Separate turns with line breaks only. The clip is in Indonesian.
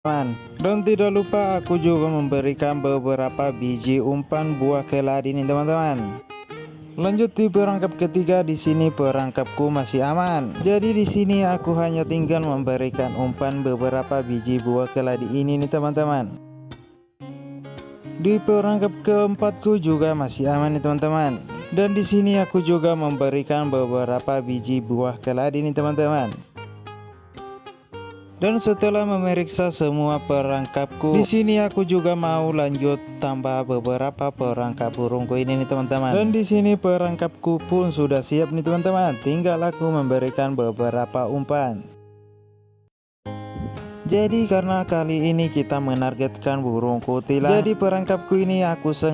Dan tidak lupa aku juga memberikan beberapa biji umpan buah keladi nih teman-teman. Lanjut di perangkap ketiga. Di sini perangkapku masih aman. Jadi di sini aku hanya tinggal memberikan umpan beberapa biji buah keladi ini nih teman-teman. Di perangkap keempatku juga masih aman nih teman-teman. Dan di sini aku juga memberikan beberapa biji buah keladi nih teman-teman. Dan setelah memeriksa semua perangkapku, di sini aku juga mau lanjut tambah beberapa perangkap burungku ini nih teman-teman. Dan di sini perangkapku pun sudah siap nih teman-teman. Tinggal aku memberikan beberapa umpan. Jadi karena kali ini kita menargetkan burung kutilang, jadi perangkapku ini aku sengaja